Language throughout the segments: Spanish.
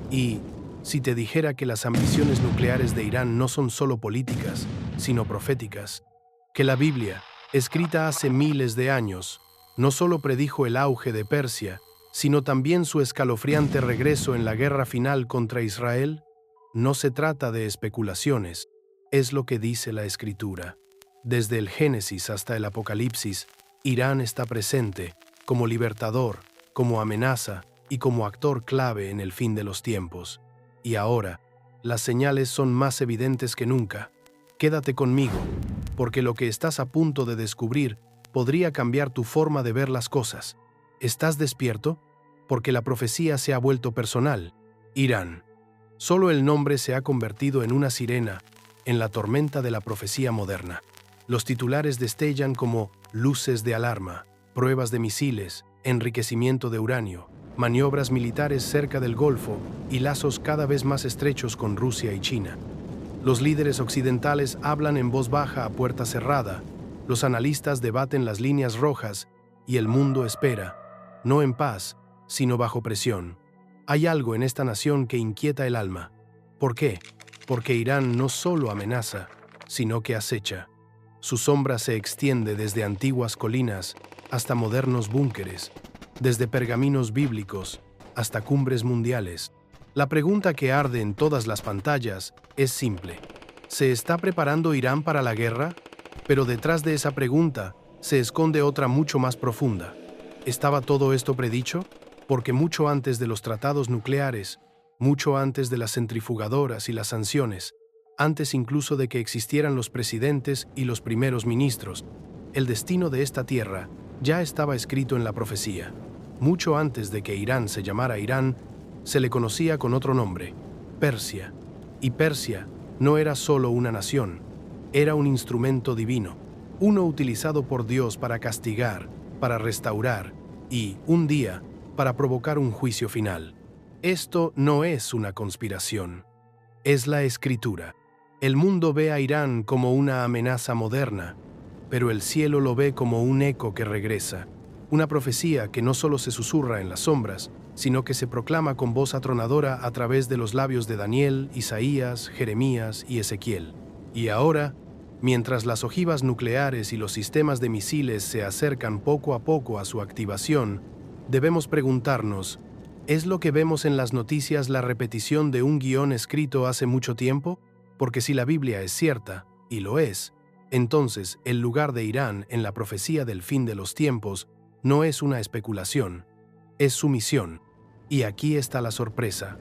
Y si te dijera que las ambiciones nucleares de Irán no son solo políticas, sino proféticas, que la Biblia, escrita hace miles de años, no solo predijo el auge de Persia, sino también su escalofriante regreso en la guerra final contra Israel, no se trata de especulaciones, es lo que dice la Escritura. Desde el Génesis hasta el Apocalipsis, Irán está presente como libertador, como amenaza y como actor clave en el fin de los tiempos. Y ahora, las señales son más evidentes que nunca. Quédate conmigo, porque lo que estás a punto de descubrir podría cambiar tu forma de ver las cosas. ¿Estás despierto? Porque la profecía se ha vuelto personal. Irán. Solo el nombre se ha convertido en una sirena en la tormenta de la profecía moderna. Los titulares destellan como luces de alarma, pruebas de misiles, enriquecimiento de uranio, maniobras militares cerca del Golfo y lazos cada vez más estrechos con Rusia y China. Los líderes occidentales hablan en voz baja a puerta cerrada, los analistas debaten las líneas rojas y el mundo espera, no en paz, sino bajo presión. Hay algo en esta nación que inquieta el alma. ¿Por qué? Porque Irán no solo amenaza, sino que acecha. Su sombra se extiende desde antiguas colinas hasta modernos búnkeres, desde pergaminos bíblicos hasta cumbres mundiales. La pregunta que arde en todas las pantallas es simple. ¿Se está preparando Irán para la guerra? Pero detrás de esa pregunta se esconde otra mucho más profunda. ¿Estaba todo esto predicho? Porque mucho antes de los tratados nucleares, mucho antes de las centrifugadoras y las sanciones, antes incluso de que existieran los presidentes y los primeros ministros, el destino de esta tierra ya estaba escrito en la profecía. Mucho antes de que Irán se llamara Irán, se le conocía con otro nombre, Persia. Y Persia no era solo una nación, era un instrumento divino, uno utilizado por Dios para castigar, para restaurar y, un día, para provocar un juicio final. Esto no es una conspiración, es la Escritura. El mundo ve a Irán como una amenaza moderna, pero el cielo lo ve como un eco que regresa, una profecía que no solo se susurra en las sombras, sino que se proclama con voz atronadora a través de los labios de Daniel, Isaías, Jeremías y Ezequiel. Y ahora, mientras las ojivas nucleares y los sistemas de misiles se acercan poco a poco a su activación, debemos preguntarnos, ¿es lo que vemos en las noticias la repetición de un guión escrito hace mucho tiempo? Porque si la Biblia es cierta, y lo es, entonces el lugar de Irán en la profecía del fin de los tiempos no es una especulación, es su misión. Y aquí está la sorpresa.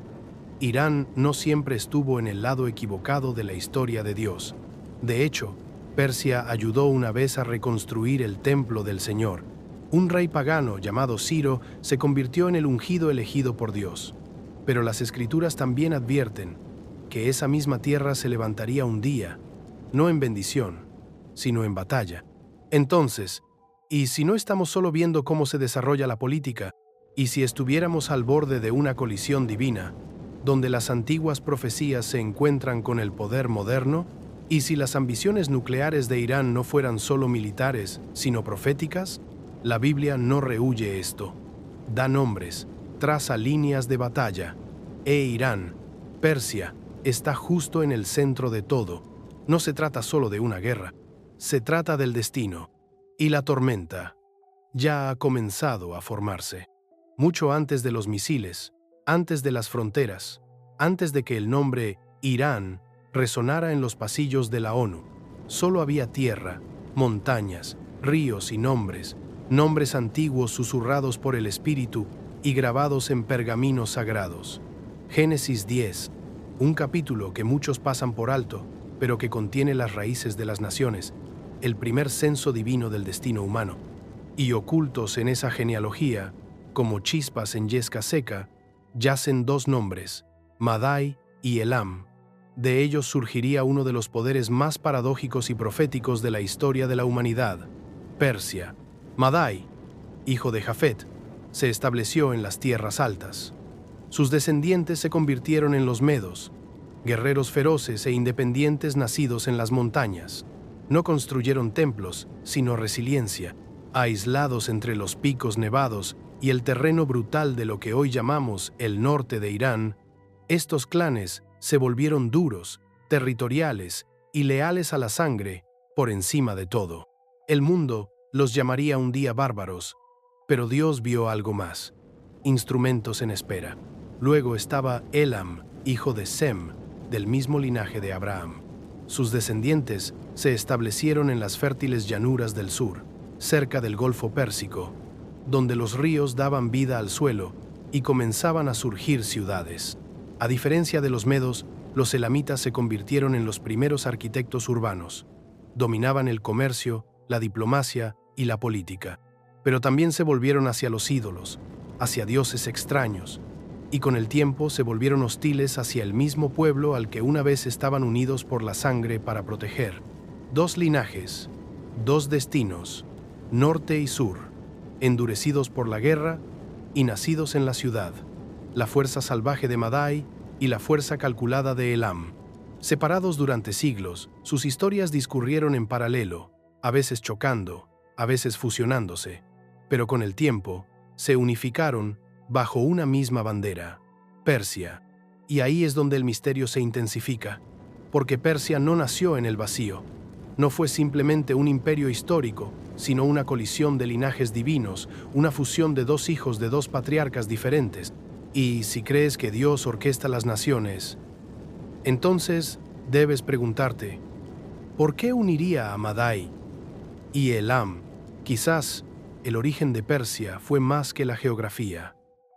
Irán no siempre estuvo en el lado equivocado de la historia de Dios. De hecho, Persia ayudó una vez a reconstruir el templo del Señor. Un rey pagano llamado Ciro se convirtió en el ungido elegido por Dios. Pero las Escrituras también advierten que esa misma tierra se levantaría un día, no en bendición, sino en batalla. Entonces, ¿y si no estamos solo viendo cómo se desarrolla la política, y si estuviéramos al borde de una colisión divina, donde las antiguas profecías se encuentran con el poder moderno? ¿Y si las ambiciones nucleares de Irán no fueran solo militares, sino proféticas? La Biblia no rehúye esto. Da nombres, traza líneas de batalla. Irán, Persia, está justo en el centro de todo. No se trata solo de una guerra, se trata del destino. Y la tormenta ya ha comenzado a formarse. Mucho antes de los misiles, antes de las fronteras, antes de que el nombre Irán resonara en los pasillos de la ONU, solo había tierra, montañas, ríos y nombres antiguos susurrados por el Espíritu y grabados en pergaminos sagrados. Génesis 10, un capítulo que muchos pasan por alto, pero que contiene las raíces de las naciones, el primer censo divino del destino humano. Y ocultos en esa genealogía, como chispas en yesca seca, yacen dos nombres, Madai y Elam. De ellos surgiría uno de los poderes más paradójicos y proféticos de la historia de la humanidad, Persia. Madai, hijo de Jafet, se estableció en las tierras altas. Sus descendientes se convirtieron en los medos, guerreros feroces e independientes nacidos en las montañas. No construyeron templos, sino resiliencia, aislados entre los picos nevados y el terreno brutal de lo que hoy llamamos el norte de Irán. Estos clanes se volvieron duros, territoriales y leales a la sangre por encima de todo. El mundo los llamaría un día bárbaros, pero Dios vio algo más: instrumentos en espera. Luego estaba Elam, hijo de Sem, del mismo linaje de Abraham. Sus descendientes se establecieron en las fértiles llanuras del sur, cerca del Golfo Pérsico, donde los ríos daban vida al suelo y comenzaban a surgir ciudades. A diferencia de los medos, los elamitas se convirtieron en los primeros arquitectos urbanos. Dominaban el comercio, la diplomacia y la política, pero también se volvieron hacia los ídolos, hacia dioses extraños, y con el tiempo se volvieron hostiles hacia el mismo pueblo al que una vez estaban unidos por la sangre para proteger. Dos linajes, dos destinos, norte y sur, endurecidos por la guerra y nacidos en la ciudad, la fuerza salvaje de Madai y la fuerza calculada de Elam. Separados durante siglos, sus historias discurrieron en paralelo, a veces chocando, a veces fusionándose, pero con el tiempo se unificaron bajo una misma bandera: Persia. Y ahí es donde el misterio se intensifica, porque Persia no nació en el vacío. No fue simplemente un imperio histórico, sino una colisión de linajes divinos, una fusión de dos hijos de dos patriarcas diferentes. Y si crees que Dios orquesta las naciones, entonces debes preguntarte, ¿por qué uniría a Madai y Elam? Quizás el origen de Persia fue más que la geografía.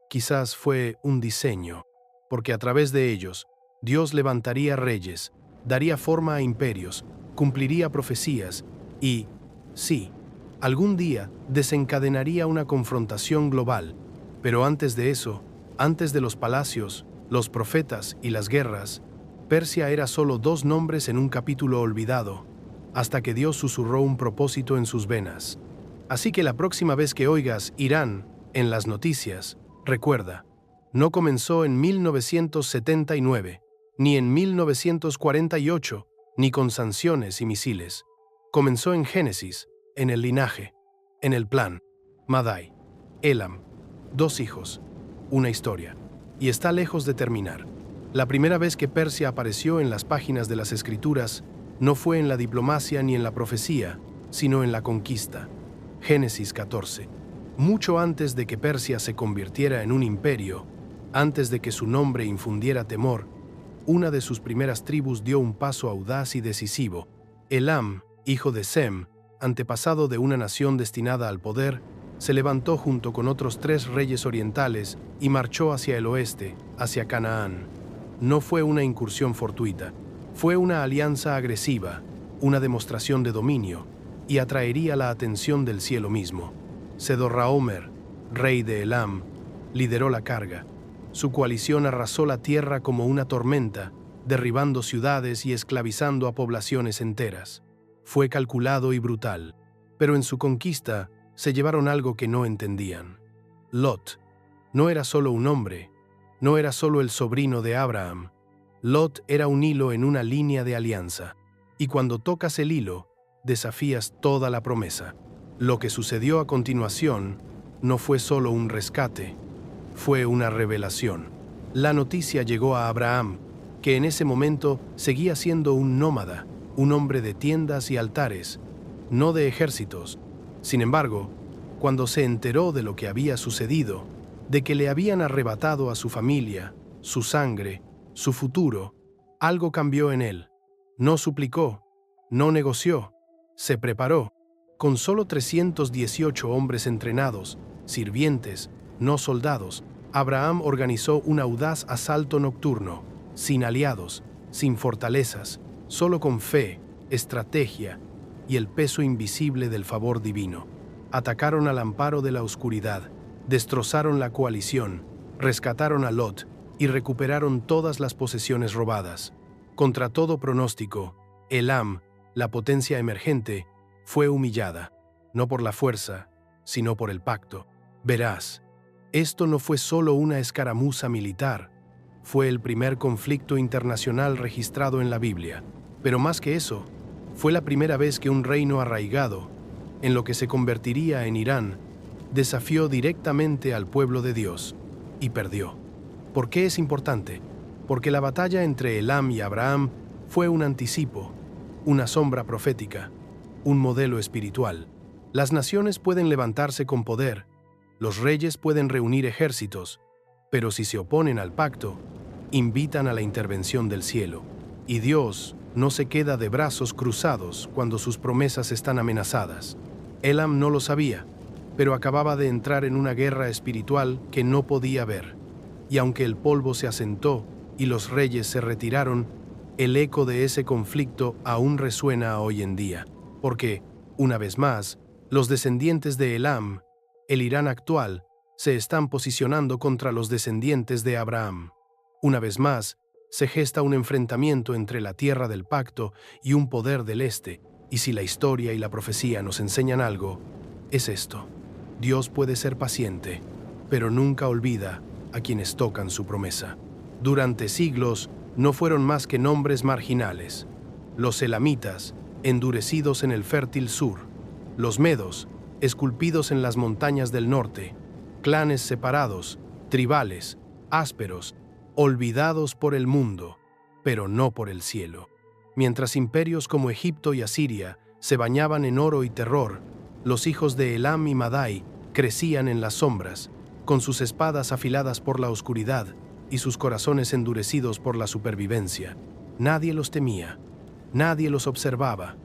Quizás fue un diseño, porque a través de ellos Dios levantaría reyes, daría forma a imperios, cumpliría profecías y, sí, algún día desencadenaría una confrontación global. Pero antes de eso, antes de los palacios, los profetas y las guerras, Persia era solo dos nombres en un capítulo olvidado, hasta que Dios susurró un propósito en sus venas. Así que la próxima vez que oigas Irán en las noticias, recuerda, no comenzó en 1979, ni en 1948, ni con sanciones y misiles. Comenzó en Génesis, en el linaje, en el plan. Madai, Elam, dos hijos, una historia. Y está lejos de terminar. La primera vez que Persia apareció en las páginas de las Escrituras no fue en la diplomacia ni en la profecía, sino en la conquista. Génesis 14. Mucho antes de que Persia se convirtiera en un imperio, antes de que su nombre infundiera temor, una de sus primeras tribus dio un paso audaz y decisivo. Elam, hijo de Sem, antepasado de una nación destinada al poder, se levantó junto con otros 3 reyes orientales y marchó hacia el oeste, hacia Canaán. No fue una incursión fortuita, fue una alianza agresiva, una demostración de dominio, y atraería la atención del cielo mismo. Sedorraomer, rey de Elam, lideró la carga. Su coalición arrasó la tierra como una tormenta, derribando ciudades y esclavizando a poblaciones enteras. Fue calculado y brutal, pero en su conquista se llevaron algo que no entendían. Lot no era solo un hombre, no era solo el sobrino de Abraham. Lot era un hilo en una línea de alianza, y cuando tocas el hilo, desafías toda la promesa. Lo que sucedió a continuación no fue solo un rescate, fue una revelación. La noticia llegó a Abraham, que en ese momento seguía siendo un nómada, un hombre de tiendas y altares, no de ejércitos. Sin embargo, cuando se enteró de lo que había sucedido, de que le habían arrebatado a su familia, su sangre, su futuro, algo cambió en él. No suplicó, no negoció, se preparó. Con solo 318 hombres entrenados, sirvientes, no soldados, Abraham organizó un audaz asalto nocturno, sin aliados, sin fortalezas, solo con fe, estrategia y el peso invisible del favor divino. Atacaron al amparo de la oscuridad, destrozaron la coalición, rescataron a Lot y recuperaron todas las posesiones robadas. Contra todo pronóstico, Elam, la potencia emergente, fue humillada, no por la fuerza, sino por el pacto. Verás, esto no fue solo una escaramuza militar, fue el primer conflicto internacional registrado en la Biblia, pero más que eso, fue la primera vez que un reino arraigado, en lo que se convertiría en Irán, desafió directamente al pueblo de Dios y perdió. ¿Por qué es importante? porque la batalla entre Elam y Abraham fue un anticipo, una sombra profética, un modelo espiritual. Las naciones pueden levantarse con poder, los reyes pueden reunir ejércitos, pero si se oponen al pacto, invitan a la intervención del cielo. Y Dios no se queda de brazos cruzados cuando sus promesas están amenazadas. Elam no lo sabía, pero acababa de entrar en una guerra espiritual que no podía ver. Y aunque el polvo se asentó y los reyes se retiraron, el eco de ese conflicto aún resuena hoy en día, porque, una vez más, los descendientes de Elam, el Irán actual, se están posicionando contra los descendientes de Abraham. Una vez más, se gesta un enfrentamiento entre la tierra del pacto y un poder del este, y si la historia y la profecía nos enseñan algo, es esto. Dios puede ser paciente, pero nunca olvida a quienes tocan su promesa. Durante siglos, no fueron más que nombres marginales. Los elamitas, endurecidos en el fértil sur. Los medos, esculpidos en las montañas del norte. Clanes separados, tribales, ásperos, olvidados por el mundo, pero no por el cielo. Mientras imperios como Egipto y Asiria se bañaban en oro y terror, los hijos de Elam y Madai crecían en las sombras, con sus espadas afiladas por la oscuridad y sus corazones endurecidos por la supervivencia. Nadie los temía, nadie los observaba,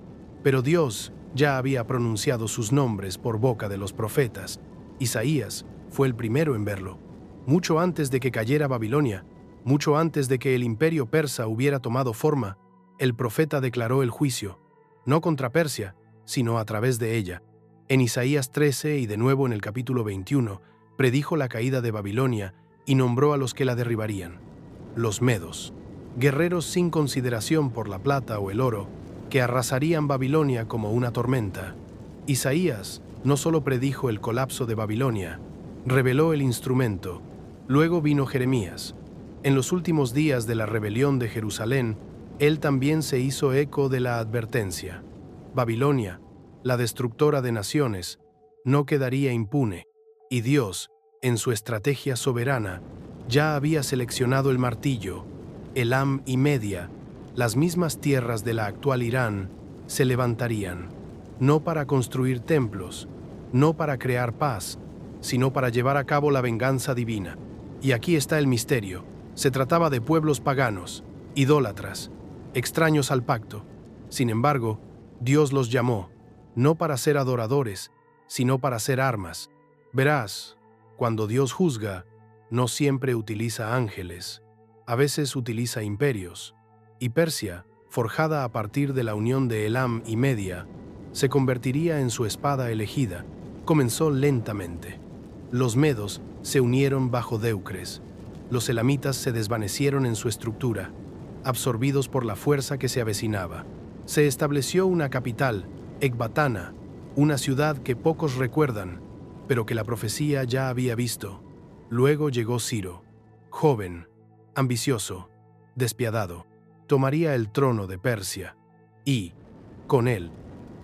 pero Dios ya había pronunciado sus nombres por boca de los profetas. Isaías fue el primero en verlo. Mucho antes de que cayera Babilonia, mucho antes de que el imperio persa hubiera tomado forma, el profeta declaró el juicio, no contra Persia, sino a través de ella. En Isaías 13 y de nuevo en el capítulo 21, predijo la caída de Babilonia y nombró a los que la derribarían, los medos, guerreros sin consideración por la plata o el oro, que arrasarían Babilonia como una tormenta. Isaías no solo predijo el colapso de Babilonia, reveló el instrumento. Luego vino Jeremías. En los últimos días de la rebelión de Jerusalén, él también se hizo eco de la advertencia. Babilonia, la destructora de naciones, no quedaría impune, y Dios, en su estrategia soberana, ya había seleccionado el martillo. Elam y Media, las mismas tierras de la actual Irán, se levantarían, no para construir templos, no para crear paz, sino para llevar a cabo la venganza divina. Y aquí está el misterio. Se trataba de pueblos paganos, idólatras, extraños al pacto. Sin embargo, Dios los llamó, no para ser adoradores, sino para ser armas. Verás, cuando Dios juzga, no siempre utiliza ángeles, a veces utiliza imperios. Y Persia, forjada a partir de la unión de Elam y Media, se convertiría en su espada elegida. Comenzó lentamente. Los medos se unieron bajo Deucres. Los elamitas se desvanecieron en su estructura, absorbidos por la fuerza que se avecinaba. Se estableció una capital, Ecbatana, una ciudad que pocos recuerdan, pero que la profecía ya había visto. Luego llegó Ciro, joven, ambicioso, despiadado. Tomaría el trono de Persia y, con él,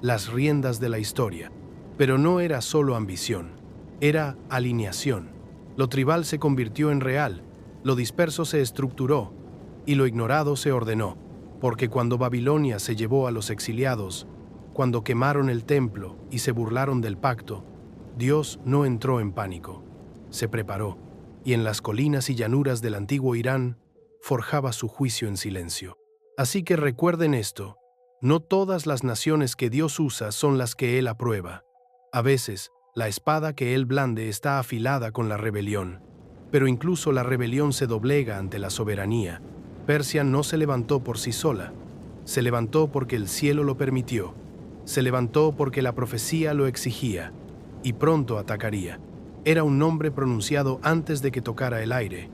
las riendas de la historia. Pero no era solo ambición, era alineación. Lo tribal se convirtió en real, lo disperso se estructuró y lo ignorado se ordenó, porque cuando Babilonia se llevó a los exiliados, cuando quemaron el templo y se burlaron del pacto, Dios no entró en pánico, se preparó, y en las colinas y llanuras del antiguo Irán forjaba su juicio en silencio. Así que recuerden esto, no todas las naciones que Dios usa son las que Él aprueba. A veces, la espada que Él blande está afilada con la rebelión, pero incluso la rebelión se doblega ante la soberanía. Persia no se levantó por sí sola, se levantó porque el cielo lo permitió, se levantó porque la profecía lo exigía, y pronto atacaría. Era un nombre pronunciado antes de que tocara el aire,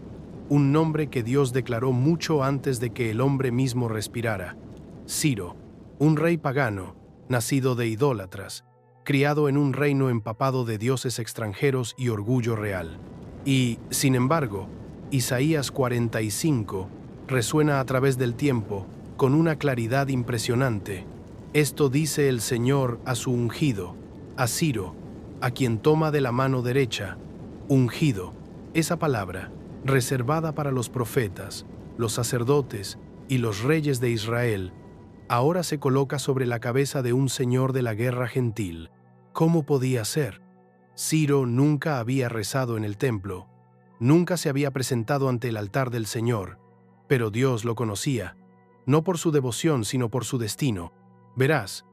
un nombre que Dios declaró mucho antes de que el hombre mismo respirara. Ciro, un rey pagano, nacido de idólatras, criado en un reino empapado de dioses extranjeros y orgullo real. Y, sin embargo, Isaías 45 resuena a través del tiempo con una claridad impresionante. Esto dice el Señor a su ungido, a Ciro, a quien toma de la mano derecha. Ungido, esa palabra, reservada para los profetas, los sacerdotes y los reyes de Israel, ahora se coloca sobre la cabeza de un señor de la guerra gentil. ¿Cómo podía ser? Ciro nunca había rezado en el templo, nunca se había presentado ante el altar del Señor, pero Dios lo conocía, no por su devoción, sino por su destino. Verás,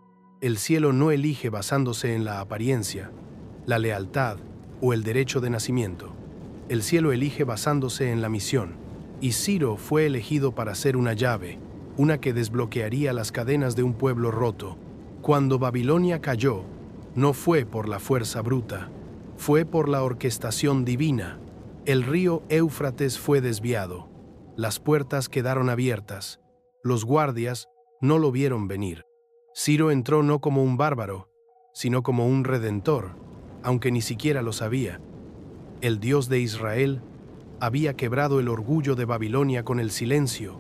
el cielo no elige basándose en la apariencia, la lealtad o el derecho de nacimiento. El cielo elige basándose en la misión, y Ciro fue elegido para ser una llave, una que desbloquearía las cadenas de un pueblo roto. Cuando Babilonia cayó, no fue por la fuerza bruta, fue por la orquestación divina. El río Éufrates fue desviado, las puertas quedaron abiertas, los guardias no lo vieron venir. Ciro entró no como un bárbaro, sino como un redentor, aunque ni siquiera lo sabía. El Dios de Israel había quebrado el orgullo de Babilonia con el silencio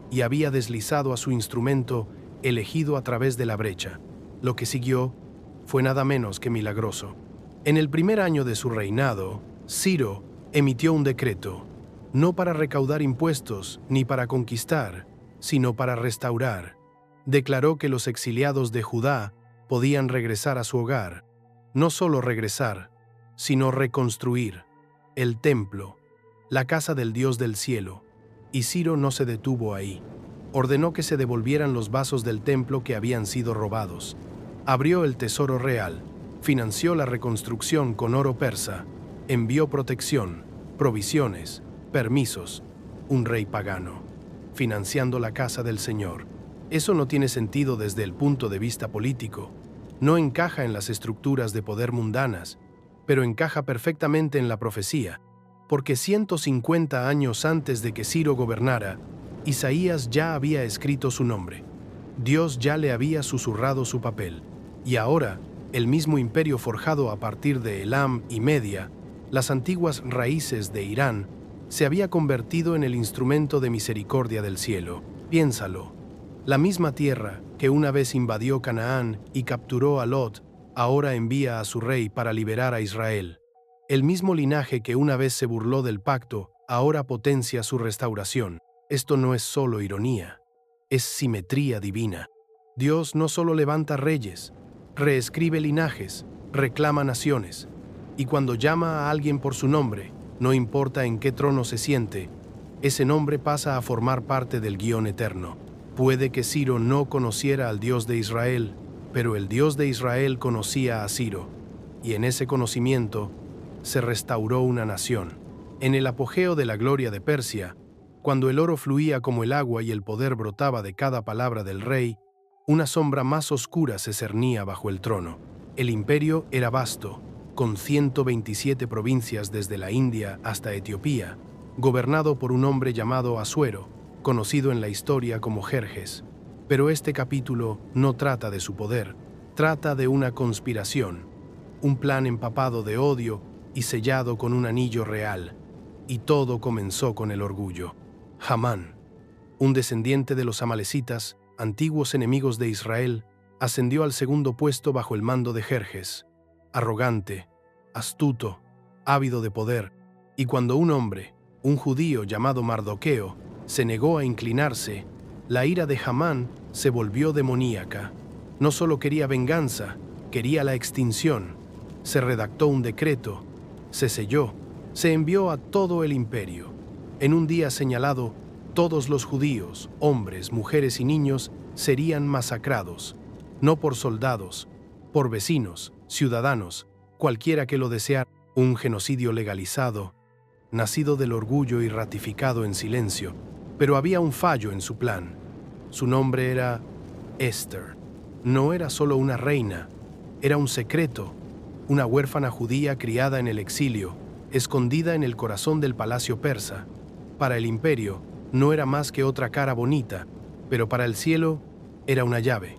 y había deslizado a su instrumento elegido a través de la brecha. Lo que siguió fue nada menos que milagroso. En el primer año de su reinado, Ciro emitió un decreto, no para recaudar impuestos ni para conquistar, sino para restaurar. Declaró que los exiliados de Judá podían regresar a su hogar, no solo regresar, sino reconstruir el templo, la casa del Dios del cielo. Y Ciro no se detuvo ahí. Ordenó que se devolvieran los vasos del templo que habían sido robados. Abrió el tesoro real, financió la reconstrucción con oro persa, envió protección, provisiones, permisos. Un rey pagano, financiando la casa del Señor. Eso no tiene sentido desde el punto de vista político. No encaja en las estructuras de poder mundanas, pero encaja perfectamente en la profecía, porque 150 años antes de que Ciro gobernara, Isaías ya había escrito su nombre. Dios ya le había susurrado su papel, y ahora, el mismo imperio forjado a partir de Elam y Media, las antiguas raíces de Irán, se había convertido en el instrumento de misericordia del cielo. Piénsalo. La misma tierra que una vez invadió Canaán y capturó a Lot, ahora envía a su rey para liberar a Israel. El mismo linaje que una vez se burló del pacto, ahora potencia su restauración. Esto no es solo ironía, es simetría divina. Dios no solo levanta reyes, reescribe linajes, reclama naciones, y cuando llama a alguien por su nombre, no importa en qué trono se siente, ese nombre pasa a formar parte del guión eterno. Puede que Ciro no conociera al Dios de Israel, pero el Dios de Israel conocía a Ciro, y en ese conocimiento se restauró una nación. En el apogeo de la gloria de Persia, cuando el oro fluía como el agua y el poder brotaba de cada palabra del rey, una sombra más oscura se cernía bajo el trono. El imperio era vasto, con 127 provincias desde la India hasta Etiopía, gobernado por un hombre llamado Asuero, conocido en la historia como Jerjes. Pero este capítulo no trata de su poder, trata de una conspiración, un plan empapado de odio y sellado con un anillo real. Y todo comenzó con el orgullo. Hamán, un descendiente de los amalecitas, antiguos enemigos de Israel, ascendió al segundo puesto bajo el mando de Jerjes. Arrogante, astuto, ávido de poder, y cuando un hombre, un judío llamado Mardoqueo, se negó a inclinarse, la ira de Hamán se volvió demoníaca. No solo quería venganza, quería la extinción. Se redactó un decreto, se selló, se envió a todo el imperio. En un día señalado, todos los judíos, hombres, mujeres y niños, serían masacrados, no por soldados, por vecinos, ciudadanos, cualquiera que lo deseara. Un genocidio legalizado, nacido del orgullo y ratificado en silencio. Pero había un fallo en su plan. Su nombre era Esther. No era solo una reina, era un secreto, una huérfana judía criada en el exilio, escondida en el corazón del palacio persa. Para el imperio, no era más que otra cara bonita, pero para el cielo era una llave,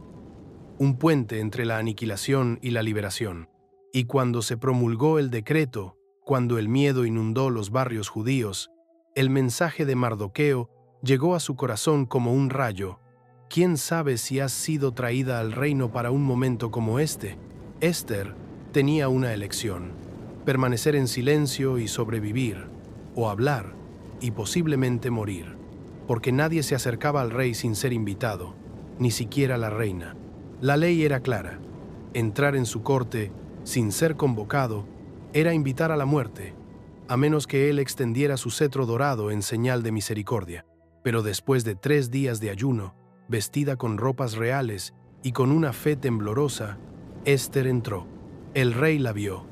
un puente entre la aniquilación y la liberación. Y cuando se promulgó el decreto, cuando el miedo inundó los barrios judíos, el mensaje de Mardoqueo llegó a su corazón como un rayo. ¿Quién sabe si has sido traída al reino para un momento como este? Esther tenía una elección: permanecer en silencio y sobrevivir, o hablar y posiblemente morir. porque nadie se acercaba al rey sin ser invitado, ni siquiera la reina. La ley era clara: entrar en su corte sin ser convocado era invitar a la muerte, a menos que él extendiera su cetro dorado en señal de misericordia. Pero después de 3 días de ayuno, vestida con ropas reales y con una fe temblorosa, Ester entró. El rey la vio,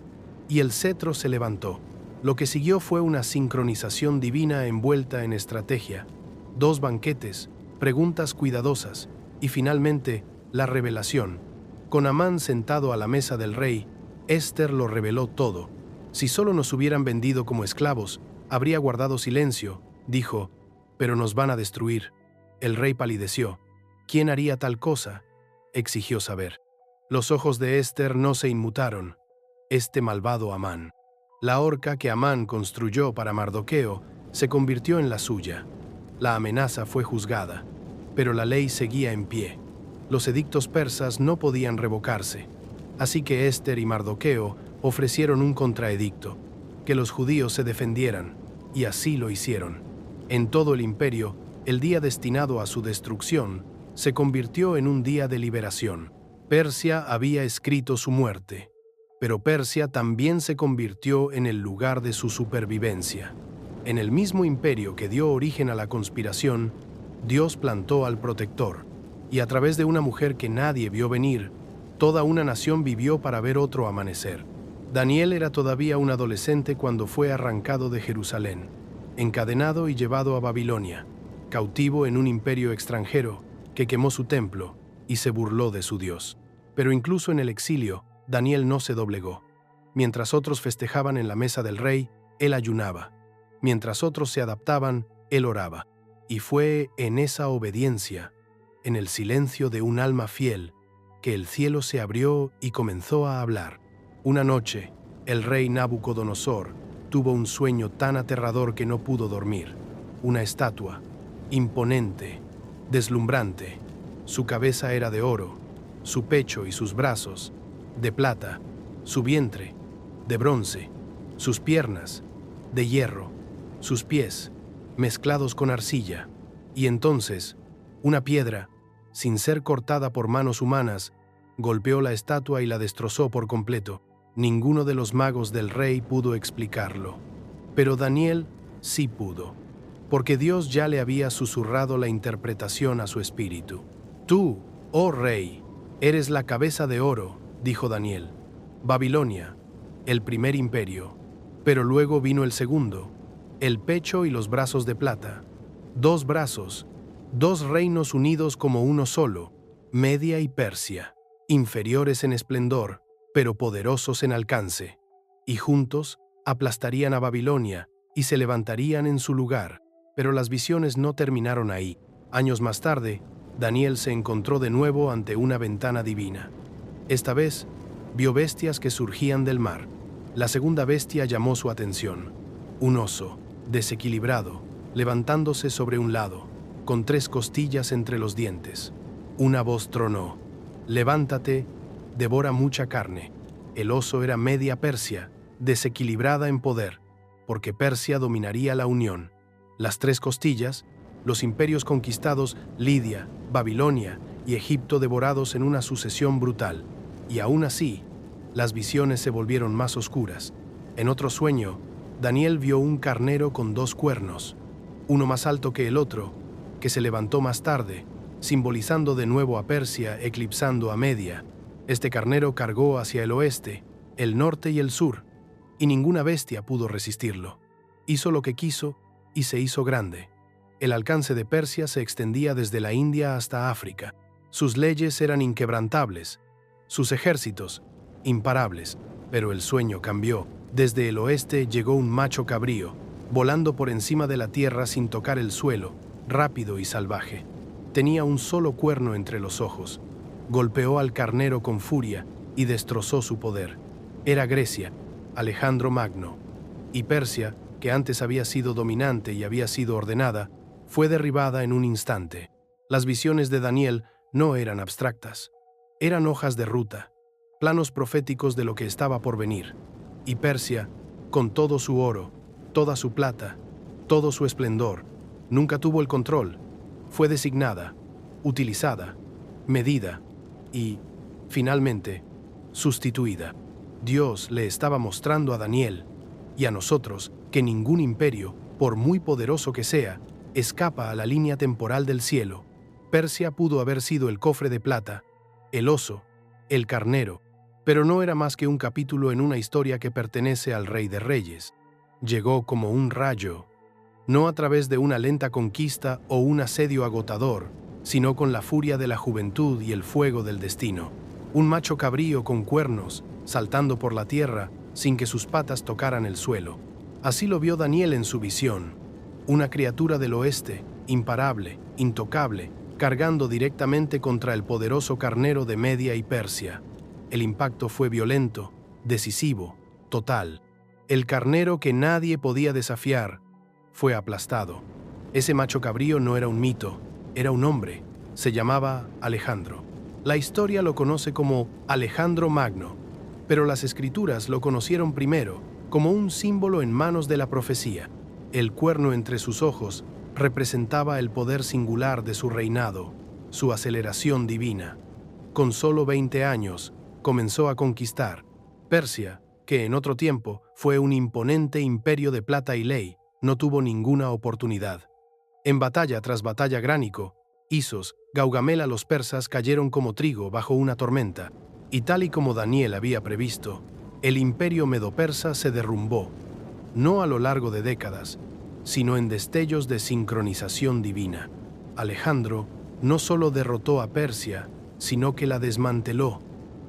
y el cetro se levantó. Lo que siguió fue una sincronización divina envuelta en estrategia, 2 banquetes, preguntas cuidadosas, y finalmente, la revelación. Con Amán sentado a la mesa del rey, Ester lo reveló todo. Si solo nos hubieran vendido como esclavos, habría guardado silencio, dijo, pero nos van a destruir. El rey palideció. ¿Quién haría tal cosa?, exigió saber. Los ojos de Ester no se inmutaron. Este malvado Amán. La horca que Amán construyó para Mardoqueo se convirtió en la suya. La amenaza fue juzgada, pero la ley seguía en pie. Los edictos persas no podían revocarse, así que Ester y Mardoqueo ofrecieron un contraedicto, que los judíos se defendieran, y así lo hicieron. En todo el imperio, el día destinado a su destrucción se convirtió en un día de liberación. Persia había escrito su muerte, pero Persia también se convirtió en el lugar de su supervivencia. En el mismo imperio que dio origen a la conspiración, Dios plantó al protector, y a través de una mujer que nadie vio venir, toda una nación vivió para ver otro amanecer. Daniel era todavía un adolescente cuando fue arrancado de Jerusalén, encadenado y llevado a Babilonia, cautivo en un imperio extranjero que quemó su templo y se burló de su Dios. Pero incluso en el exilio, Daniel no se doblegó. Mientras otros festejaban en la mesa del rey, él ayunaba. Mientras otros se adaptaban, él oraba. Y fue en esa obediencia, en el silencio de un alma fiel, que el cielo se abrió y comenzó a hablar. Una noche, el rey Nabucodonosor tuvo un sueño tan aterrador que no pudo dormir. Una estatua, imponente, deslumbrante. Su cabeza era de oro, su pecho y sus brazos, de plata, su vientre, de bronce, sus piernas, de hierro, sus pies, mezclados con arcilla. Y entonces, una piedra, sin ser cortada por manos humanas, golpeó la estatua y la destrozó por completo. Ninguno de los magos del rey pudo explicarlo. Pero Daniel sí pudo, porque Dios ya le había susurrado la interpretación a su espíritu. Tú, oh rey, eres la cabeza de oro, dijo Daniel. Babilonia, el primer imperio. Pero luego vino el segundo, el pecho y los brazos de plata. 2 brazos, 2 reinos unidos como uno solo, Media y Persia, inferiores en esplendor, pero poderosos en alcance, y juntos aplastarían a Babilonia y se levantarían en su lugar. Pero las visiones no terminaron ahí. Años más tarde, Daniel se encontró de nuevo ante una ventana divina. Esta vez, vio bestias que surgían del mar. La segunda bestia llamó su atención. Un oso, desequilibrado, levantándose sobre un lado, con 3 costillas entre los dientes. Una voz tronó: «Levántate, devora mucha carne». El oso era Media Persia, desequilibrada en poder, porque Persia dominaría la Unión. Las 3 costillas, los imperios conquistados, Lidia, Babilonia y Egipto, devorados en una sucesión brutal. Y aún así, las visiones se volvieron más oscuras. En otro sueño, Daniel vio un carnero con 2 cuernos, uno más alto que el otro, que se levantó más tarde, simbolizando de nuevo a Persia, eclipsando a Media. Este carnero cargó hacia el oeste, el norte y el sur, y ninguna bestia pudo resistirlo. Hizo lo que quiso y se hizo grande. El alcance de Persia se extendía desde la India hasta África. Sus leyes eran inquebrantables, sus ejércitos imparables. Pero el sueño cambió. Desde el oeste llegó un macho cabrío, volando por encima de la tierra sin tocar el suelo, rápido y salvaje. Tenía un solo cuerno entre los ojos. Golpeó al carnero con furia y destrozó su poder. Era Grecia, Alejandro Magno. Y Persia, que antes había sido dominante y había sido ordenada, fue derribada en un instante. Las visiones de Daniel no eran abstractas. Eran hojas de ruta, planos proféticos de lo que estaba por venir. Y Persia, con todo su oro, toda su plata, todo su esplendor, Nunca tuvo el control. Fue designada, utilizada, medida y, finalmente, sustituida. Dios le estaba mostrando a Daniel y a nosotros que ningún imperio, por muy poderoso que sea, escapa a la línea temporal del cielo. Persia pudo haber sido el cofre de plata, el oso, el carnero, pero no era más que un capítulo en una historia que pertenece al Rey de Reyes. Llegó como un rayo, no a través de una lenta conquista o un asedio agotador, sino con la furia de la juventud y el fuego del destino. Un macho cabrío con cuernos, saltando por la tierra sin que sus patas tocaran el suelo. Así lo vio Daniel en su visión. Una criatura del oeste, imparable, intocable, cargando directamente contra el poderoso carnero de Media y Persia. El impacto fue violento, decisivo, total. El carnero que nadie podía desafiar fue aplastado. Ese macho cabrío no era un mito, era un hombre. Se llamaba Alejandro. La historia lo conoce como Alejandro Magno, pero las escrituras lo conocieron primero como un símbolo en manos de la profecía. El cuerno entre sus ojos representaba el poder singular de su reinado, su aceleración divina. Con solo 20 años, comenzó a conquistar Persia, que en otro tiempo fue un imponente imperio de plata y ley, no tuvo ninguna oportunidad. En batalla tras batalla Gránico, Isos, Gaugamela, los persas cayeron como trigo bajo una tormenta, y tal y como Daniel había previsto, el imperio medo-persa se derrumbó, no a lo largo de décadas, sino en destellos de sincronización divina. Alejandro no solo derrotó a Persia, sino que la desmanteló,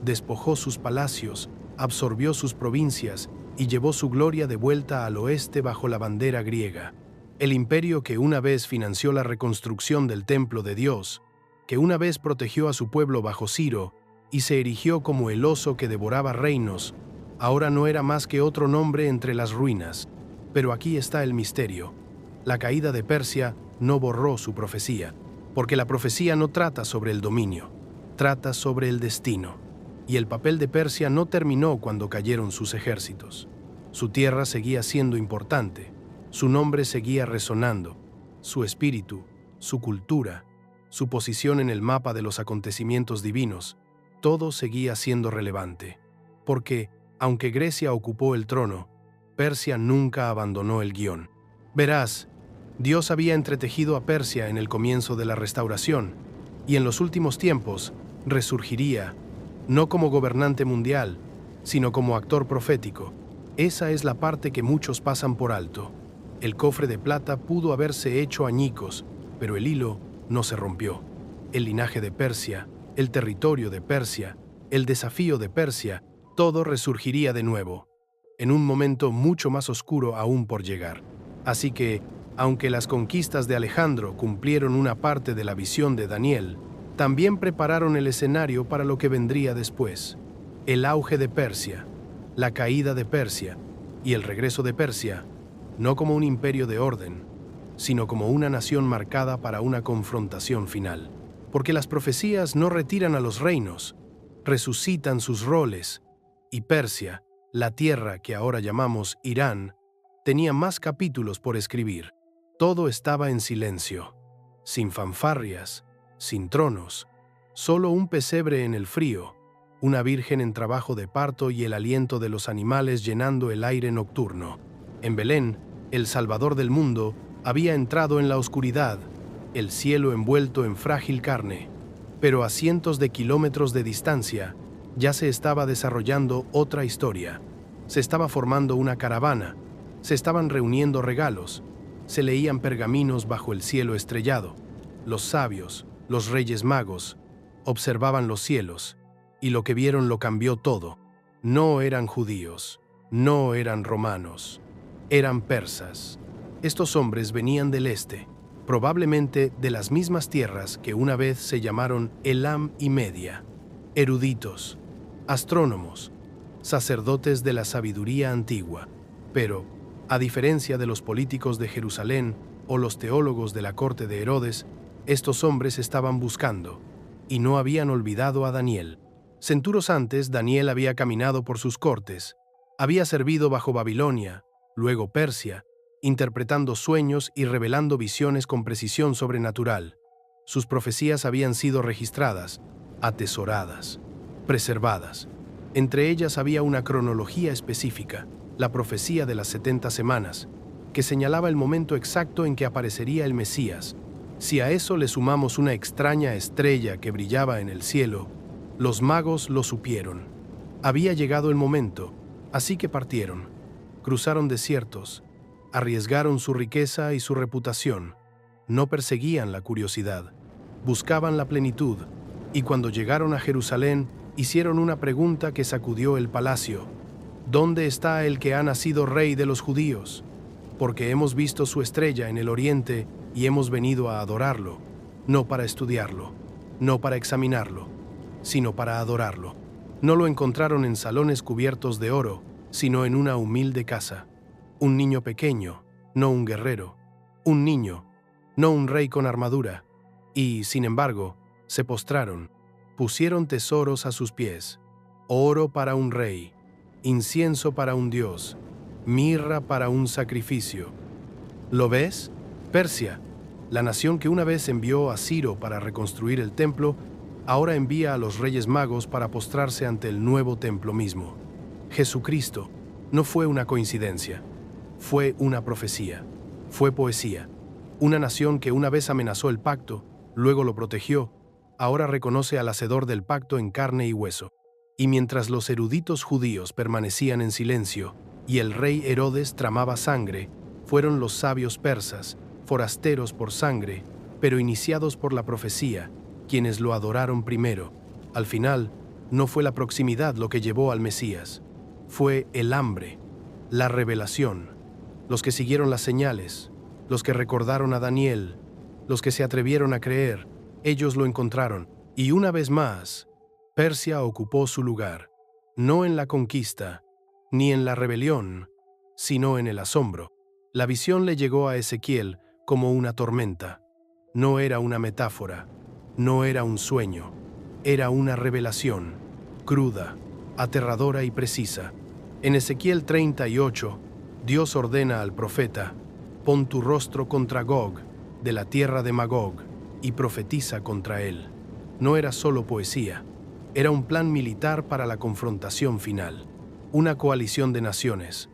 despojó sus palacios, absorbió sus provincias y llevó su gloria de vuelta al oeste bajo la bandera griega. El imperio que una vez financió la reconstrucción del templo de Dios, que una vez protegió a su pueblo bajo Ciro y se erigió como el oso que devoraba reinos, ahora no era más que otro nombre entre las ruinas. Pero aquí está el misterio. La caída de Persia no borró su profecía, porque la profecía no trata sobre el dominio, trata sobre el destino. Y el papel de Persia no terminó cuando cayeron sus ejércitos. Su tierra seguía siendo importante, su nombre seguía resonando, su espíritu, su cultura, su posición en el mapa de los acontecimientos divinos, todo seguía siendo relevante. Porque, aunque Grecia ocupó el trono, Persia nunca abandonó el guión. Verás, Dios había entretejido a Persia en el comienzo de la restauración, y en los últimos tiempos resurgiría, no como gobernante mundial, sino como actor profético. Esa es la parte que muchos pasan por alto. El cofre de plata pudo haberse hecho añicos, pero el hilo no se rompió. El linaje de Persia, el territorio de Persia, el desafío de Persia, todo resurgiría de nuevo, en un momento mucho más oscuro aún por llegar. Así que, aunque las conquistas de Alejandro cumplieron una parte de la visión de Daniel, también prepararon el escenario para lo que vendría después. El auge de Persia, la caída de Persia y el regreso de Persia, no como un imperio de orden, sino como una nación marcada para una confrontación final. Porque las profecías no retiran a los reinos, resucitan sus roles, y Persia, la tierra que ahora llamamos Irán, tenía más capítulos por escribir. Todo estaba en silencio, sin fanfarrias, sin tronos, solo un pesebre en el frío, una virgen en trabajo de parto y el aliento de los animales llenando el aire nocturno. En Belén, el Salvador del mundo había entrado en la oscuridad, el cielo envuelto en frágil carne, pero a cientos de kilómetros de distancia ya se estaba desarrollando otra historia. Se estaba formando una caravana, se estaban reuniendo regalos, se leían pergaminos bajo el cielo estrellado. Los sabios, los reyes magos, observaban los cielos, y lo que vieron lo cambió todo. No eran judíos, no eran romanos, eran persas. Estos hombres venían del este, probablemente de las mismas tierras que una vez se llamaron Elam y Media. Eruditos, astrónomos, sacerdotes de la sabiduría antigua. Pero, a diferencia de los políticos de Jerusalén o los teólogos de la corte de Herodes, estos hombres estaban buscando, y no habían olvidado a Daniel. Centurios antes, Daniel había caminado por sus cortes, había servido bajo Babilonia, luego Persia, interpretando sueños y revelando visiones con precisión sobrenatural. Sus profecías habían sido registradas, atesoradas, preservadas. Entre ellas había una cronología específica, la profecía de las 70 semanas, que señalaba el momento exacto en que aparecería el Mesías. Si a eso le sumamos una extraña estrella que brillaba en el cielo, los magos lo supieron. Había llegado el momento, así que partieron. Cruzaron desiertos, arriesgaron su riqueza y su reputación. No perseguían la curiosidad, buscaban la plenitud, y cuando llegaron a Jerusalén, hicieron una pregunta que sacudió el palacio. ¿Dónde está el que ha nacido rey de los judíos? Porque hemos visto su estrella en el oriente y hemos venido a adorarlo, no para estudiarlo, no para examinarlo, sino para adorarlo. No lo encontraron en salones cubiertos de oro, sino en una humilde casa. Un niño pequeño, no un guerrero. Un niño, no un rey con armadura. Y, sin embargo, se postraron, pusieron tesoros a sus pies, oro para un rey, incienso para un dios, mirra para un sacrificio. ¿Lo ves? Persia, la nación que una vez envió a Ciro para reconstruir el templo, ahora envía a los reyes magos para postrarse ante el nuevo templo mismo. Jesucristo no fue una coincidencia, fue una profecía, fue poesía. Una nación que una vez amenazó el pacto, luego lo protegió, ahora reconoce al hacedor del pacto en carne y hueso. Y mientras los eruditos judíos permanecían en silencio y el rey Herodes tramaba sangre, fueron los sabios persas, forasteros por sangre, pero iniciados por la profecía, quienes lo adoraron primero. Al final, no fue la proximidad lo que llevó al Mesías, fue el hambre, la revelación, los que siguieron las señales, los que recordaron a Daniel, los que se atrevieron a creer, ellos lo encontraron, y una vez más, Persia ocupó su lugar, no en la conquista, ni en la rebelión, sino en el asombro. La visión le llegó a Ezequiel como una tormenta. No era una metáfora, no era un sueño, era una revelación, cruda, aterradora y precisa. En Ezequiel 38, Dios ordena al profeta: pon tu rostro contra Gog, de la tierra de Magog, y profetiza contra él. No era solo poesía, era un plan militar para la confrontación final. Una coalición de naciones,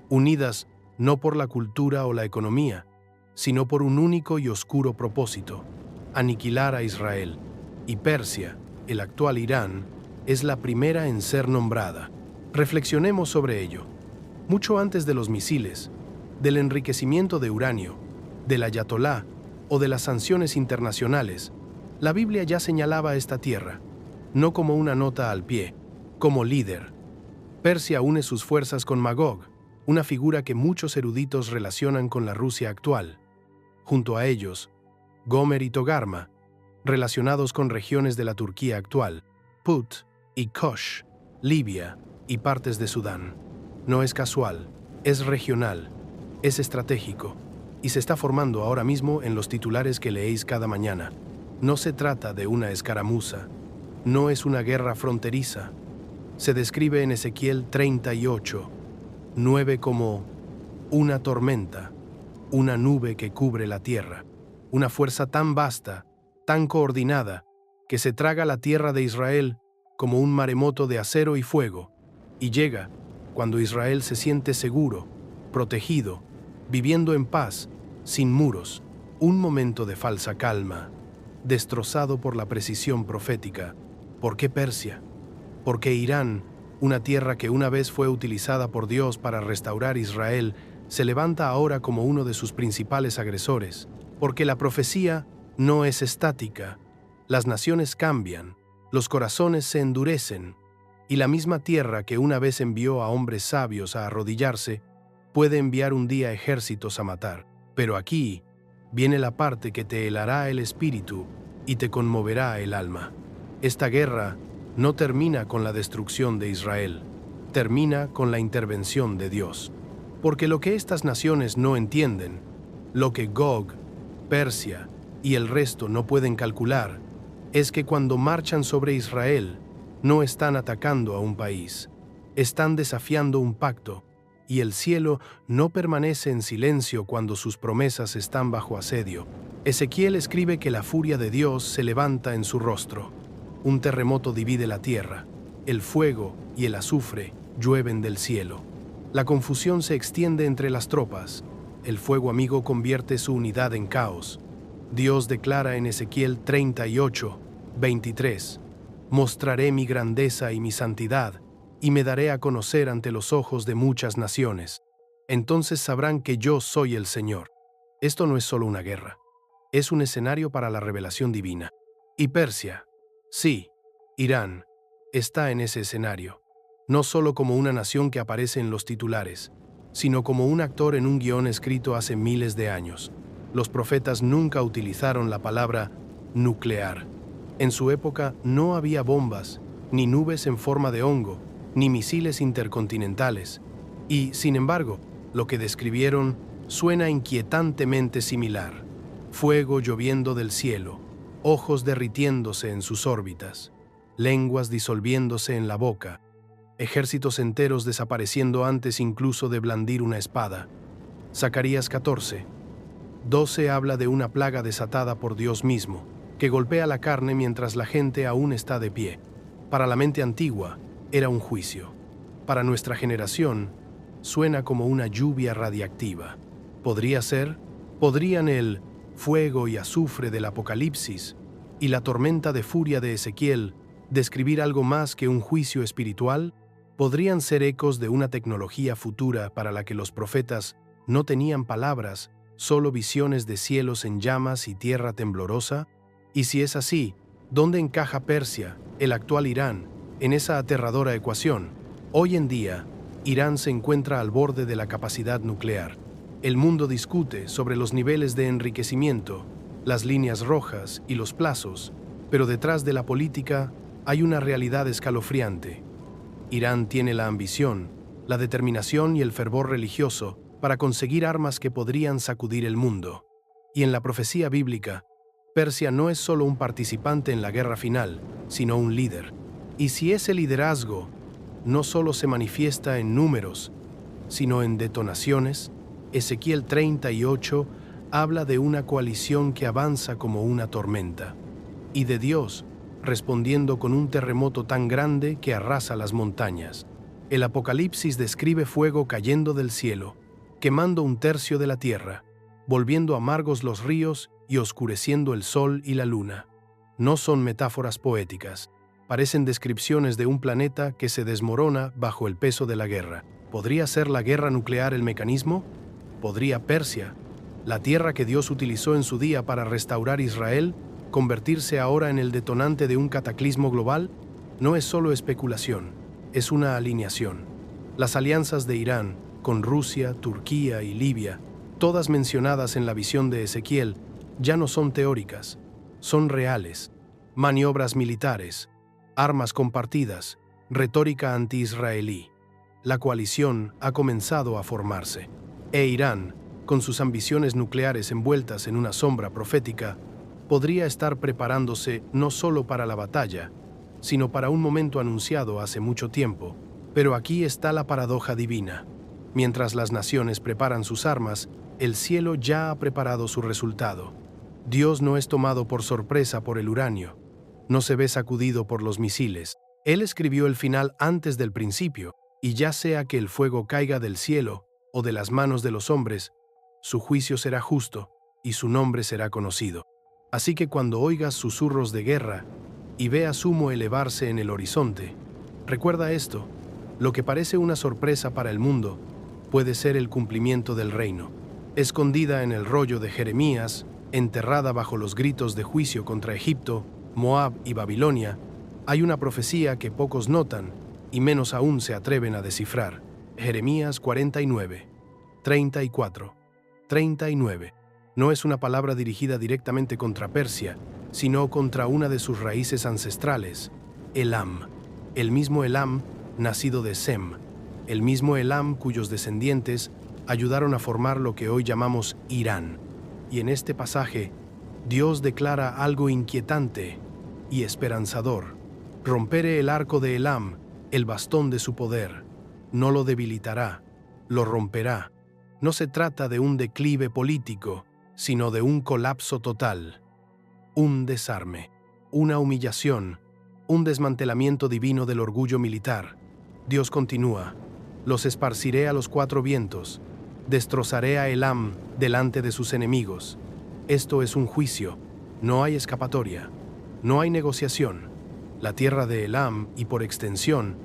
unidas no por la cultura o la economía, sino por un único y oscuro propósito: aniquilar a Israel. Y Persia, el actual Irán, es la primera en ser nombrada. Reflexionemos sobre ello. Mucho antes de los misiles, del enriquecimiento de uranio, del ayatolá o de las sanciones internacionales, la Biblia ya señalaba esta tierra, no como una nota al pie, como líder. Persia une sus fuerzas con Magog, una figura que muchos eruditos relacionan con la Rusia actual. Junto a ellos, Gomer y Togarma, relacionados con regiones de la Turquía actual, Put y Kosh, Libia y partes de Sudán. No es casual, es regional, es estratégico, y se está formando ahora mismo en los titulares que leéis cada mañana. No se trata de una escaramuza, no es una guerra fronteriza. Se describe en Ezequiel 38, 9 como una tormenta, una nube que cubre la tierra, una fuerza tan vasta, tan coordinada, que se traga la tierra de Israel como un maremoto de acero y fuego, y llega cuando Israel se siente seguro, protegido, viviendo en paz, sin muros, un momento de falsa calma, destrozado por la precisión profética. ¿Por qué Persia? Porque Irán, una tierra que una vez fue utilizada por Dios para restaurar Israel, se levanta ahora como uno de sus principales agresores. Porque la profecía no es estática, las naciones cambian, los corazones se endurecen, y la misma tierra que una vez envió a hombres sabios a arrodillarse, puede enviar un día ejércitos a matar. Pero aquí viene la parte que te helará el espíritu y te conmoverá el alma. Esta guerra no termina con la destrucción de Israel, termina con la intervención de Dios. Porque lo que estas naciones no entienden, lo que Gog, Persia y el resto no pueden calcular, es que cuando marchan sobre Israel, no están atacando a un país, están desafiando un pacto, y el cielo no permanece en silencio cuando sus promesas están bajo asedio. Ezequiel escribe que la furia de Dios se levanta en su rostro. Un terremoto divide la tierra. El fuego y el azufre llueven del cielo. La confusión se extiende entre las tropas. El fuego amigo convierte su unidad en caos. Dios declara en Ezequiel 38, 23: «Mostraré mi grandeza y mi santidad, y me daré a conocer ante los ojos de muchas naciones. Entonces sabrán que yo soy el Señor». Esto no es solo una guerra. Es un escenario para la revelación divina. Y Persia, sí, Irán, está en ese escenario, no solo como una nación que aparece en los titulares, sino como un actor en un guión escrito hace miles de años. Los profetas nunca utilizaron la palabra nuclear. En su época no había bombas, ni nubes en forma de hongo, ni misiles intercontinentales. Y, sin embargo, lo que describieron suena inquietantemente similar. Fuego lloviendo del cielo, ojos derritiéndose en sus órbitas, lenguas disolviéndose en la boca, ejércitos enteros desapareciendo antes incluso de blandir una espada. Zacarías 14, 12 habla de una plaga desatada por Dios mismo, que golpea la carne mientras la gente aún está de pie. Para la mente antigua, era un juicio. Para nuestra generación, suena como una lluvia radiactiva. ¿Podrían el fuego y azufre del Apocalipsis y la tormenta de furia de Ezequiel describir algo más que un juicio espiritual? ¿Podrían ser ecos de una tecnología futura para la que los profetas no tenían palabras, solo visiones de cielos en llamas y tierra temblorosa? Y si es así, ¿dónde encaja Persia, el actual Irán, en esa aterradora ecuación? Hoy en día, Irán se encuentra al borde de la capacidad nuclear. El mundo discute sobre los niveles de enriquecimiento, las líneas rojas y los plazos, pero detrás de la política hay una realidad escalofriante. Irán tiene la ambición, la determinación y el fervor religioso para conseguir armas que podrían sacudir el mundo. Y en la profecía bíblica, Persia no es solo un participante en la guerra final, sino un líder. Y si ese liderazgo no solo se manifiesta en números, sino en detonaciones, Ezequiel 38 habla de una coalición que avanza como una tormenta, y de Dios respondiendo con un terremoto tan grande que arrasa las montañas. El Apocalipsis describe fuego cayendo del cielo, quemando un tercio de la tierra, volviendo amargos los ríos y oscureciendo el sol y la luna. No son metáforas poéticas, parecen descripciones de un planeta que se desmorona bajo el peso de la guerra. ¿Podría ser la guerra nuclear el mecanismo? ¿Podría Persia, la tierra que Dios utilizó en su día para restaurar Israel, convertirse ahora en el detonante de un cataclismo global? No es solo especulación, es una alineación. Las alianzas de Irán con Rusia, Turquía y Libia, todas mencionadas en la visión de Ezequiel, ya no son teóricas, son reales. Maniobras militares, armas compartidas, retórica anti-israelí. La coalición ha comenzado a formarse. Irán, con sus ambiciones nucleares envueltas en una sombra profética, podría estar preparándose no solo para la batalla, sino para un momento anunciado hace mucho tiempo. Pero aquí está la paradoja divina. Mientras las naciones preparan sus armas, el cielo ya ha preparado su resultado. Dios no es tomado por sorpresa por el uranio, no se ve sacudido por los misiles. Él escribió el final antes del principio, y ya sea que el fuego caiga del cielo o de las manos de los hombres, su juicio será justo y su nombre será conocido. Así que cuando oigas susurros de guerra y veas humo elevarse en el horizonte, recuerda esto: lo que parece una sorpresa para el mundo puede ser el cumplimiento del reino. Escondida en el rollo de Jeremías, enterrada bajo los gritos de juicio contra Egipto, Moab y Babilonia, hay una profecía que pocos notan y menos aún se atreven a descifrar. Jeremías 49, 34, 39. No es una palabra dirigida directamente contra Persia, sino contra una de sus raíces ancestrales, Elam. El mismo Elam, nacido de Sem. El mismo Elam cuyos descendientes ayudaron a formar lo que hoy llamamos Irán. Y en este pasaje, Dios declara algo inquietante y esperanzador. Romperé el arco de Elam, el bastón de su poder. No lo debilitará, lo romperá. No se trata de un declive político, sino de un colapso total, un desarme, una humillación, un desmantelamiento divino del orgullo militar. Dios continúa: los esparciré a los cuatro vientos, destrozaré a Elam delante de sus enemigos. Esto es un juicio, no hay escapatoria, no hay negociación. La tierra de Elam y, por extensión,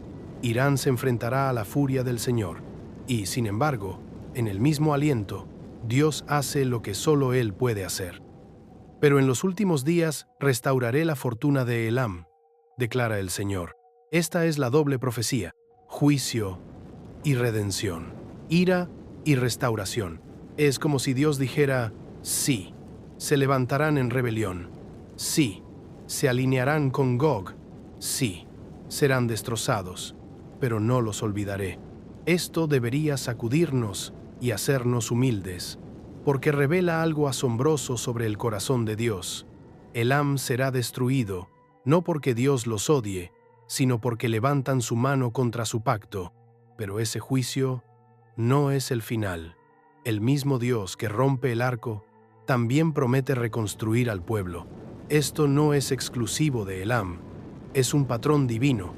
Irán se enfrentará a la furia del Señor. Y, sin embargo, en el mismo aliento, Dios hace lo que solo Él puede hacer. Pero en los últimos días restauraré la fortuna de Elam, declara el Señor. Esta es la doble profecía: juicio y redención, ira y restauración. Es como si Dios dijera: sí, se levantarán en rebelión, sí, se alinearán con Gog, sí, serán destrozados, pero no los olvidaré. Esto debería sacudirnos y hacernos humildes, porque revela algo asombroso sobre el corazón de Dios. Elam será destruido, no porque Dios los odie, sino porque levantan su mano contra su pacto. Pero ese juicio no es el final. El mismo Dios que rompe el arco también promete reconstruir al pueblo. Esto no es exclusivo de Elam, es un patrón divino.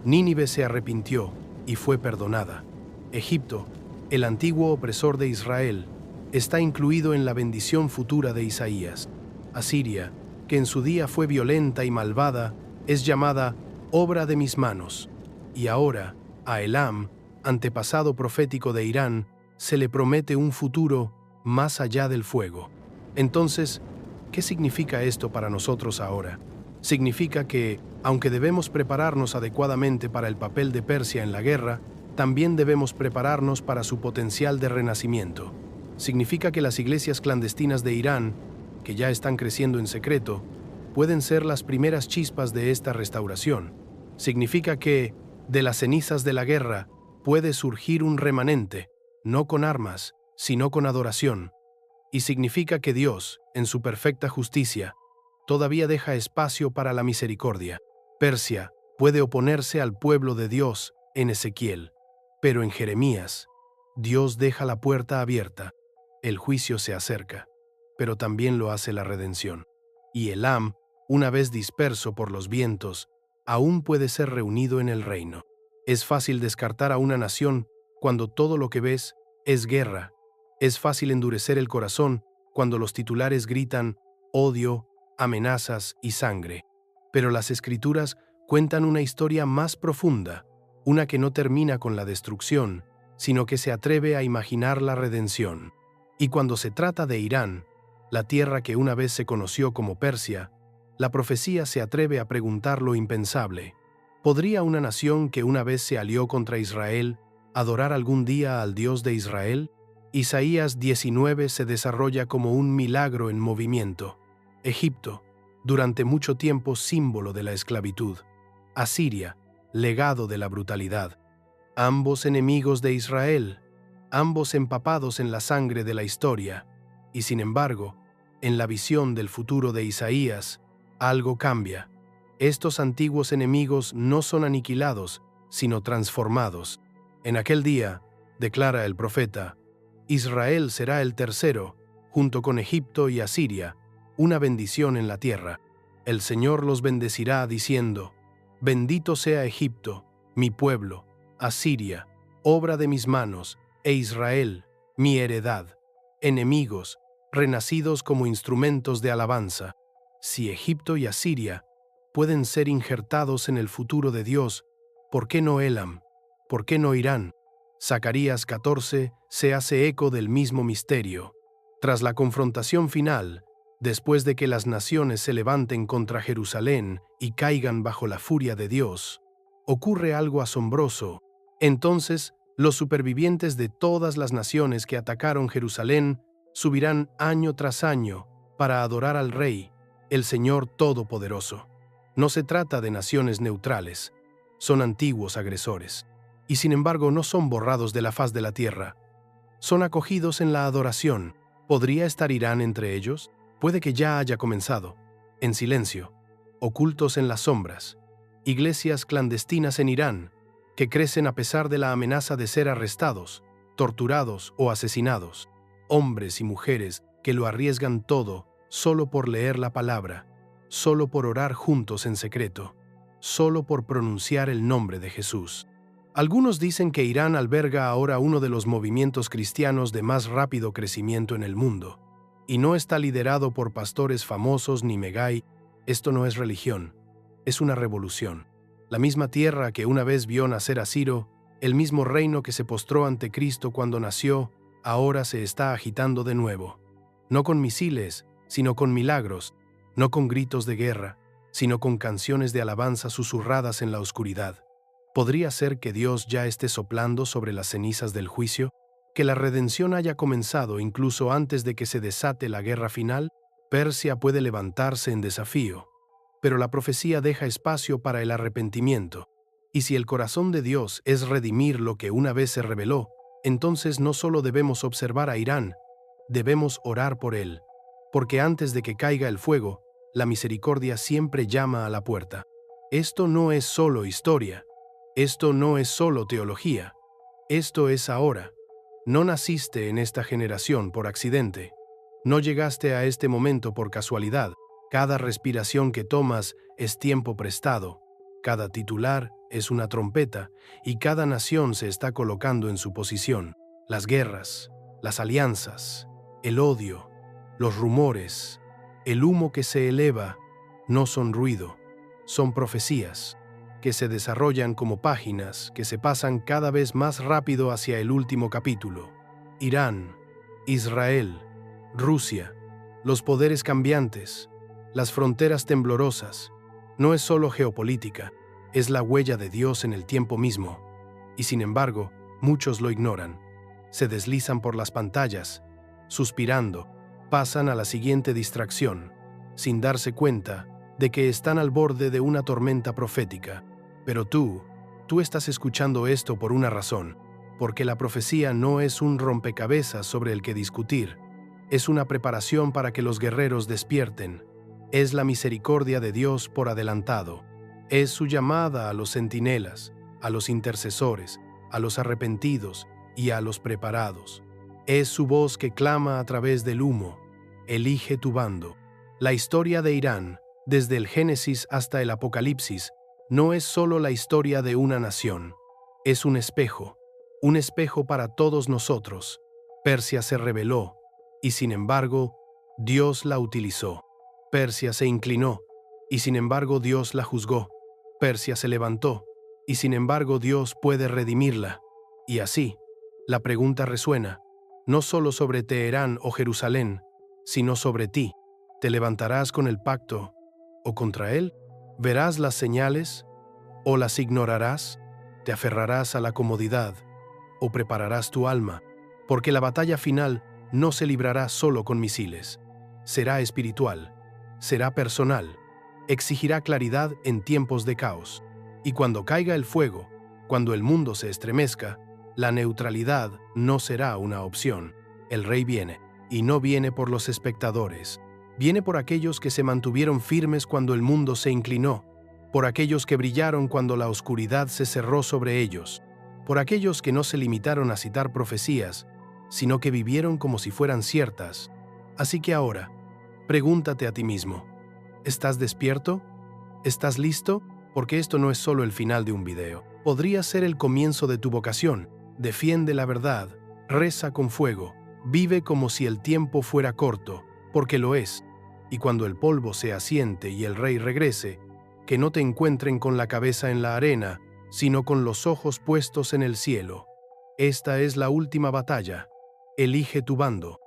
Nínive se arrepintió y fue perdonada. Egipto, el antiguo opresor de Israel, está incluido en la bendición futura de Isaías. Asiria, que en su día fue violenta y malvada, es llamada obra de mis manos. Y ahora, a Elam, antepasado profético de Irán, se le promete un futuro más allá del fuego. Entonces, ¿qué significa esto para nosotros ahora? Significa que, aunque debemos prepararnos adecuadamente para el papel de Persia en la guerra, también debemos prepararnos para su potencial de renacimiento. Significa que las iglesias clandestinas de Irán, que ya están creciendo en secreto, pueden ser las primeras chispas de esta restauración. Significa que, de las cenizas de la guerra, puede surgir un remanente, no con armas, sino con adoración. Y significa que Dios, en su perfecta justicia, todavía deja espacio para la misericordia. Persia puede oponerse al pueblo de Dios en Ezequiel, pero en Jeremías, Dios deja la puerta abierta. El juicio se acerca, pero también lo hace la redención. Y Elam, una vez disperso por los vientos, aún puede ser reunido en el reino. Es fácil descartar a una nación cuando todo lo que ves es guerra. Es fácil endurecer el corazón cuando los titulares gritan odio, amenazas y sangre. Pero las Escrituras cuentan una historia más profunda, una que no termina con la destrucción, sino que se atreve a imaginar la redención. Y cuando se trata de Irán, la tierra que una vez se conoció como Persia, la profecía se atreve a preguntar lo impensable: ¿podría una nación que una vez se alió contra Israel adorar algún día al Dios de Israel? Isaías 19 se desarrolla como un milagro en movimiento. Egipto, durante mucho tiempo símbolo de la esclavitud. Asiria, legado de la brutalidad. Ambos enemigos de Israel, ambos empapados en la sangre de la historia. Y sin embargo, en la visión del futuro de Isaías, algo cambia. Estos antiguos enemigos no son aniquilados, sino transformados. En aquel día, declara el profeta, Israel será el tercero, junto con Egipto y Asiria, una bendición en la tierra. El Señor los bendecirá diciendo: bendito sea Egipto, mi pueblo, Asiria, obra de mis manos, e Israel, mi heredad. Enemigos, renacidos como instrumentos de alabanza. Si Egipto y Asiria pueden ser injertados en el futuro de Dios, ¿por qué no Elam? ¿Por qué no Irán? Zacarías 14 se hace eco del mismo misterio. Tras la confrontación final, después de que las naciones se levanten contra Jerusalén y caigan bajo la furia de Dios, ocurre algo asombroso. Entonces, los supervivientes de todas las naciones que atacaron Jerusalén subirán año tras año para adorar al Rey, el Señor Todopoderoso. No se trata de naciones neutrales, son antiguos agresores. Y sin embargo no son borrados de la faz de la tierra. Son acogidos en la adoración. ¿Podría estar Irán entre ellos? Puede que ya haya comenzado. En silencio, ocultos en las sombras. Iglesias clandestinas en Irán, que crecen a pesar de la amenaza de ser arrestados, torturados o asesinados. Hombres y mujeres que lo arriesgan todo solo por leer la palabra, solo por orar juntos en secreto, solo por pronunciar el nombre de Jesús. Algunos dicen que Irán alberga ahora uno de los movimientos cristianos de más rápido crecimiento en el mundo, y no está liderado por pastores famosos ni megai. Esto no es religión, es una revolución. La misma tierra que una vez vio nacer a Ciro, el mismo reino que se postró ante Cristo cuando nació, ahora se está agitando de nuevo. No con misiles, sino con milagros, no con gritos de guerra, sino con canciones de alabanza susurradas en la oscuridad. ¿Podría ser que Dios ya esté soplando sobre las cenizas del juicio? ¿Que la redención haya comenzado incluso antes de que se desate la guerra final? Persia puede levantarse en desafío, pero la profecía deja espacio para el arrepentimiento. Y si el corazón de Dios es redimir lo que una vez se rebeló, entonces no solo debemos observar a Irán, debemos orar por él, porque antes de que caiga el fuego, la misericordia siempre llama a la puerta. Esto no es solo historia, esto no es solo teología, esto es ahora. No naciste en esta generación por accidente, no llegaste a este momento por casualidad. Cada respiración que tomas es tiempo prestado, cada titular es una trompeta y cada nación se está colocando en su posición. Las guerras, las alianzas, el odio, los rumores, el humo que se eleva, no son ruido, son profecías que se desarrollan como páginas que se pasan cada vez más rápido hacia el último capítulo. Irán, Israel, Rusia, los poderes cambiantes, las fronteras temblorosas, no es solo geopolítica, es la huella de Dios en el tiempo mismo. Y sin embargo, muchos lo ignoran. Se deslizan por las pantallas, suspirando, pasan a la siguiente distracción, sin darse cuenta de que están al borde de una tormenta profética. Pero tú estás escuchando esto por una razón, porque la profecía no es un rompecabezas sobre el que discutir, es una preparación para que los guerreros despierten. Es la misericordia de Dios por adelantado. Es su llamada a los centinelas, a los intercesores, a los arrepentidos y a los preparados. Es su voz que clama a través del humo. Elige tu bando. La historia de Irán, desde el Génesis hasta el Apocalipsis, no es solo la historia de una nación. Es un espejo para todos nosotros. Persia se rebeló, y sin embargo, Dios la utilizó. Persia se inclinó, y sin embargo Dios la juzgó. Persia se levantó, y sin embargo Dios puede redimirla. Y así, la pregunta resuena, no solo sobre Teherán o Jerusalén, sino sobre ti. ¿Te levantarás con el pacto o contra él? ¿Verás las señales o las ignorarás? ¿Te aferrarás a la comodidad o prepararás tu alma? Porque la batalla final no se librará solo con misiles. Será espiritual. Será personal, exigirá claridad en tiempos de caos. Y cuando caiga el fuego, cuando el mundo se estremezca, la neutralidad no será una opción. El rey viene, y no viene por los espectadores. Viene por aquellos que se mantuvieron firmes cuando el mundo se inclinó, por aquellos que brillaron cuando la oscuridad se cerró sobre ellos, por aquellos que no se limitaron a citar profecías, sino que vivieron como si fueran ciertas. Así que ahora, pregúntate a ti mismo, ¿estás despierto? ¿Estás listo? Porque esto no es solo el final de un video. Podría ser el comienzo de tu vocación. Defiende la verdad, reza con fuego, vive como si el tiempo fuera corto, porque lo es. Y cuando el polvo se asiente y el rey regrese, que no te encuentren con la cabeza en la arena, sino con los ojos puestos en el cielo. Esta es la última batalla. Elige tu bando.